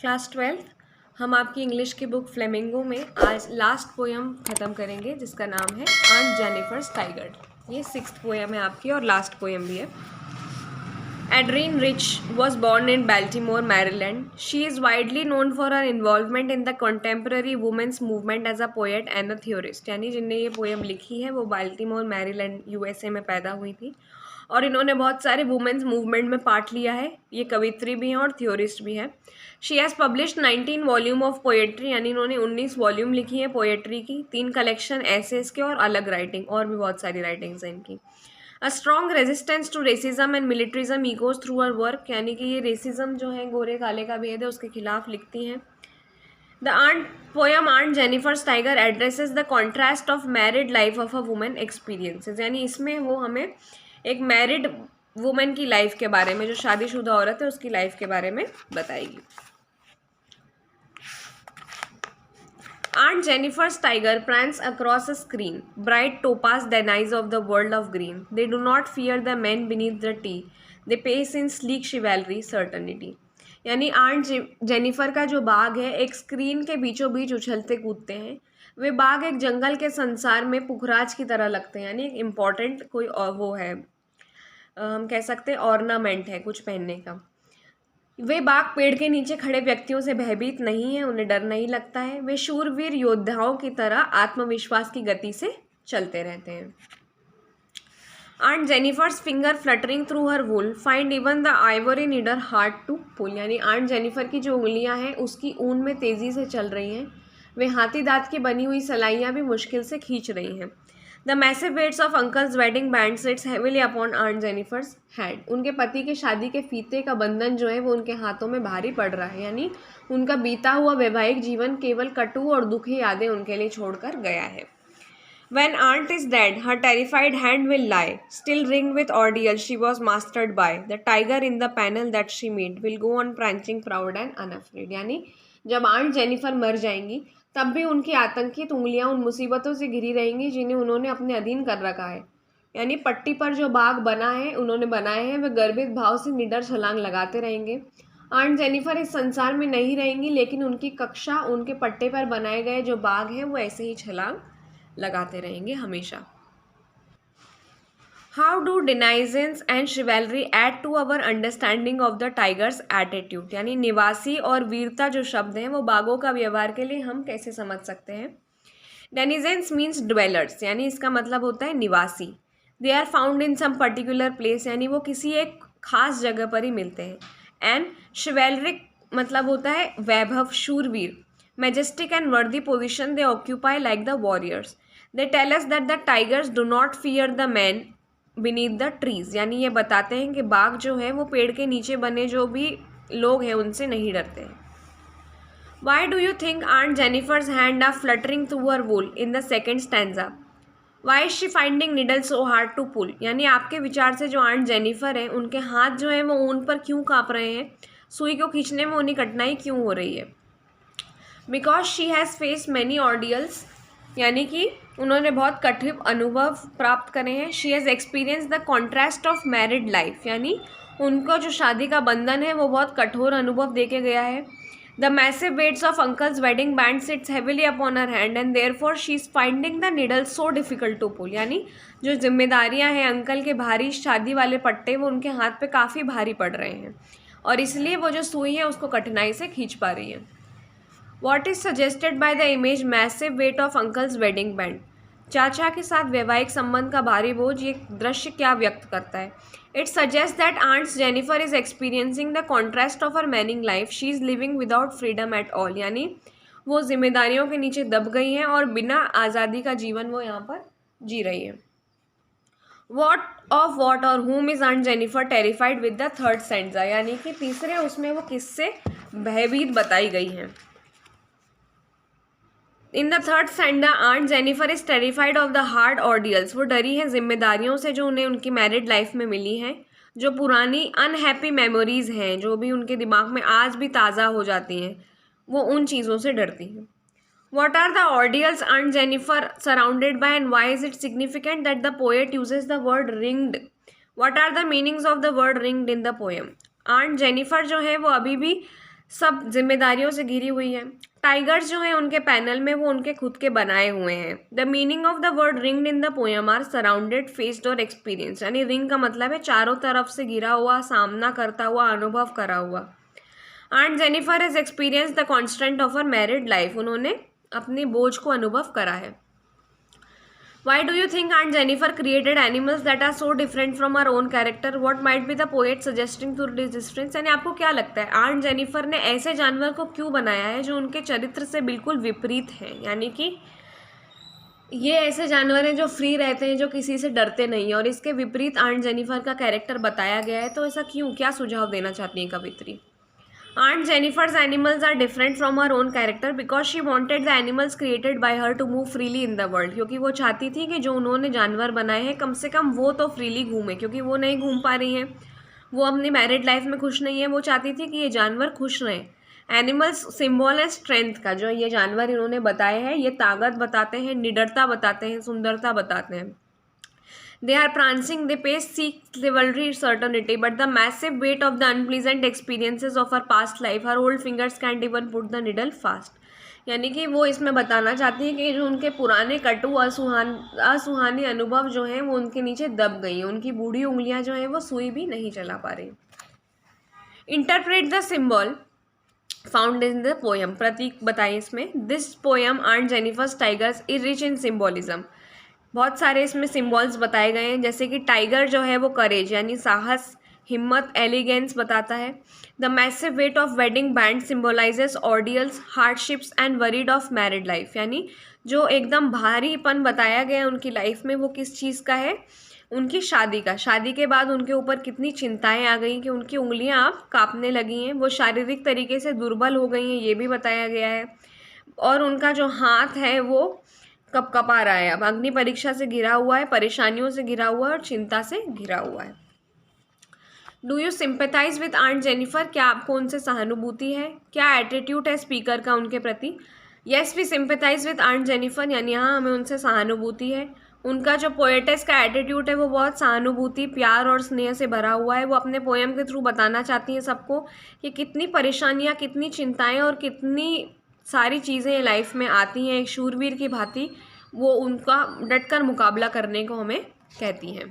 Class 12th हम आपकी English की बुक फ्लेमिंगो में आज लास्ट पोयम ख़त्म करेंगे जिसका नाम है आंट जेनिफर्स टाइगर। ये 6th पोयम है आपकी और लास्ट पोयम भी है। Adrienne Rich was born in Baltimore, Maryland. She is widely known for her involvement in the contemporary women's movement as a poet and a theorist. यानी जिनने ये poem लिखी है वो बाल्टीमोर मैरीलैंड यूएसए में पैदा हुई थी और इन्होंने बहुत सारे वुमेन्स मूवमेंट में पार्ट लिया है। ये कवित्री भी हैं और थ्योरिस्ट भी हैं। She has published 19 volume of poetry, यानी इन्होंने 19 वॉल्यूम लिखी है पोएट्री की, 3 कलेक्शन ऐसेस के और अलग राइटिंग, और भी बहुत सारी राइटिंग्स हैं इनकी। A strong resistance to racism and militarism echoes through her work, यानी कि ये रेसिज्म जो है गोरे काले का भेद है उसके खिलाफ लिखती हैं। The poem Aunt Jennifer's Tiger addresses the contrast of married life of a women experiences, यानी इसमें वो हमें एक मैरिड वुमेन की लाइफ के बारे में, जो शादीशुदा औरत है उसकी लाइफ के बारे में बताएगी। Aunt Jennifer's tiger prance across a screen. Bright topaz denies of the world of green. They do not fear the men beneath the tea. They pace in sleek chivalry, certainty. यानी Aunt Jennifer का जो बाग है एक screen के बीचों बीच उछलते कूदते हैं। वे बाग एक जंगल के संसार में पुखराज की तरह लगते हैं, यानी एक इम्पॉर्टेंट कोई वो है, हम कह सकते हैं ऑर्नामेंट है कुछ पहनने का। वे बाग पेड़ के नीचे खड़े व्यक्तियों से भयभीत नहीं है, उन्हें डर नहीं लगता है। वे शूरवीर योद्धाओं की तरह आत्मविश्वास की गति से चलते रहते हैं। Aunt Jennifer's finger fluttering through her wool find even the ivory needle hard to pull, यानी आंट जेनिफर की जो उंगलियां हैं उसकी ऊन में तेज़ी से चल रही हैं। वे हाथी दांत की बनी हुई सलाइयाँ भी मुश्किल से खींच रही हैं। The massive weights of uncle's wedding band sits heavily upon Aunt Jennifer's head, उनके पति के शादी के फीते का बंधन जो है वो उनके हाथों में भारी पड़ रहा है, यानी उनका बीता हुआ वैवाहिक जीवन केवल कटु और दुखी यादें उनके लिए छोड़कर गया है। When aunt is dead, her terrified hand will lie, still ringed with ordeal she was mastered by. The tiger in the panel that she made will go on prancing proud and unafraid. यानी जब aunt Jennifer मर जाएंगी तब भी उनकी आतंकित उंगलियां उन मुसीबतों से घिरी रहेंगी जिन्हें उन्होंने अपने अधीन कर रखा है। यानी पट्टी पर जो बाग बना है उन्होंने बनाए हैं वे गर्वित भाव से निडर छलांग लगाते रहेंगे। आंट जेनिफर इस संसार में नहीं रहेंगी लेकिन उनकी कक्षा, उनके पट्टे पर बनाए गए जो बाग हैं वो ऐसे ही छलांग लगाते रहेंगे हमेशा। How do denizens and chivalry aid to our understanding of the tiger's attitude, यानी निवासी और वीरता जो शब्द हैं वो बाघों का व्यवहार के लिए हम कैसे समझ सकते हैं। डेनिजेंस मीन्स ड्वेलर्स, यानी इसका मतलब होता है निवासी। They are found in some particular place, यानी वो किसी एक खास जगह पर ही मिलते हैं। एंड शिवेलरिक मतलब होता है वैभव, शूरवीर। Majestic and worthy position they occupy like the warriors. They tell us that the tigers do not fear the man beneath the trees, यानी ये बताते हैं कि बाघ जो है वो पेड़ के नीचे बने जो भी लोग हैं उनसे नहीं डरते हैं। Why do you think Aunt Jennifer's hand are fluttering through her wool in the second stanza? Why is she finding needle so hard to pull, यानी आपके विचार से जो आंट जेनिफर है उनके हाथ जो है वो ऊन पर क्यों काँप रहे हैं, सुई को खींचने में उन्हें कठिनाई क्यों हो रही है। Because she has faced many ordeals, यानी कि उन्होंने बहुत कठिन अनुभव प्राप्त करे हैं। She has experience the contrast of married life, यानी उनको जो शादी का बंधन है वो बहुत कठोर अनुभव देके गया है। The massive weights of uncle's wedding band sits heavily upon her hand and therefore she is finding the needle so difficult to pull, यानी जो जिम्मेदारियां हैं अंकल के भारी शादी वाले पट्टे वो उनके हाथ पे काफ़ी भारी पड़ रहे हैं और इसलिए वो जो सुई है उसको कठिनाई से खींच पा रही है। What is suggested by the image massive weight of uncle's wedding band, चाचा के साथ वैवाहिक संबंध का भारी बोझ ये दृश्य क्या व्यक्त करता है। It suggest that Aunt Jennifer is experiencing the contrast of her manning life, she is living without freedom at all, यानी वो जिम्मेदारियों के नीचे दब गई हैं और बिना आज़ादी का जीवन वो यहाँ पर जी रही है। What or whom is Aunt Jennifer terrified with the third stanza, यानी कि तीसरे उसमें वो किससे भयभीत बताई गई हैं। In the third stanza Aunt Jennifer is terrified of the hard ordeals, वो डरी है जिम्मेदारियों से जो उन्हें उनकी मैरिड लाइफ में मिली हैं, जो पुरानी अनहैप्पी मेमोरीज हैं जो भी उनके दिमाग में आज भी ताज़ा हो जाती हैं, वो उन चीज़ों से डरती हैं। What are the ordeals Aunt Jennifer surrounded by and why is it significant that the poet uses the word ringed? What are the meanings of the word ringed in the poem? Aunt Jennifer जो है वो अभी भी सब जिम्मेदारियों से घिरी हुई है। टाइगर्स जो हैं उनके पैनल में वो उनके खुद के बनाए हुए हैं। The meaning of the word ringed in the poem are surrounded, faced or experience, यानी रिंग का मतलब है चारों तरफ से घिरा हुआ, सामना करता हुआ, अनुभव करा हुआ। Aunt Jennifer has experience the constant of her married life, उन्होंने अपनी बोझ को अनुभव करा है। Why do you think Aunt Jennifer created animals that are so different from our own character? What might be the poet suggesting through this difference? यानी आपको क्या लगता है आंट जेनिफर ने ऐसे जानवर को क्यों बनाया है जो उनके चरित्र से बिल्कुल विपरीत हैं? यानी कि ये ऐसे जानवर हैं जो फ्री रहते हैं, जो किसी से डरते नहीं हैं, और इसके विपरीत आंट जेनिफर का कैरेक्टर बताया गया है। तो ऐसा क्यों, क्या सुझाव देना चाहती हैं कवित्री? Aunt Jennifer's animals are different from her own character because she wanted the animals created by her to move freely in the world. क्योंकि वो चाहती थी कि जो उन्होंने जानवर बनाए हैं कम से कम वो तो फ्रीली घूमे, क्योंकि वो नहीं घूम पा रही हैं, वो अपनी मैरिड लाइफ में खुश नहीं है। वो चाहती थी कि ये जानवर खुश रहें। एनिमल्स सिम्बॉल है स्ट्रेंथ का, जो ये जानवर इन्होंने बताए हैं ये ताकत बताते हैं, निडरता बताते हैं, सुंदरता बताते हैं। They are prancing, they pace, seek chivalry, certainty, but the massive weight of the unpleasant experiences of her past life, her old fingers can't even put the needle fast. यानी कि वो इसमें बताना चाहती है कि जो उनके पुराने कटु असुहानी अनुभव जो हैं वो उनके नीचे दब गई हैं, उनकी बूढ़ी उंगलियां जो हैं वो सुई भी नहीं चला पा रही। Interpret the symbol found in the poem, प्रतीक बताइए इसमें। This poem Aunt Jennifer's tigers is rich in symbolism, बहुत सारे इसमें सिम्बॉल्स बताए गए हैं, जैसे कि टाइगर जो है वो करेज यानी साहस, हिम्मत, एलिगेंस बताता है। The massive weight of wedding band symbolizes ordeals, hardships and worried of married life, यानी जो एकदम भारीपन बताया गया है उनकी लाइफ में वो किस चीज़ का है, उनकी शादी का। शादी के बाद उनके ऊपर कितनी चिंताएं आ गई कि उनकी उंगलियां अब कांपने लगी हैं, वो शारीरिक तरीके से दुर्बल हो गई हैं, ये भी बताया गया है। और उनका जो हाथ है वो कपकपा रहा है, अब अग्नि परीक्षा से घिरा हुआ है, परेशानियों से घिरा हुआ है और चिंता से घिरा हुआ है। Do you sympathise with Aunt Jennifer, क्या आपको उनसे सहानुभूति है? क्या एटीट्यूड है स्पीकर का उनके प्रति? Yes we sympathise with Aunt Jennifer, यानी यहाँ हमें उनसे सहानुभूति है। उनका जो पोएटेस का एटीट्यूड है वो बहुत सहानुभूति, प्यार और स्नेह से भरा हुआ है। वो अपने पोएम के थ्रू बताना चाहती हैं सबको कि कितनी परेशानियाँ, कितनी चिंताएँ और कितनी सारी चीज़ें लाइफ में आती हैं एक शूरवीर की भांति, वो उनका डटकर मुकाबला करने को हमें कहती हैं।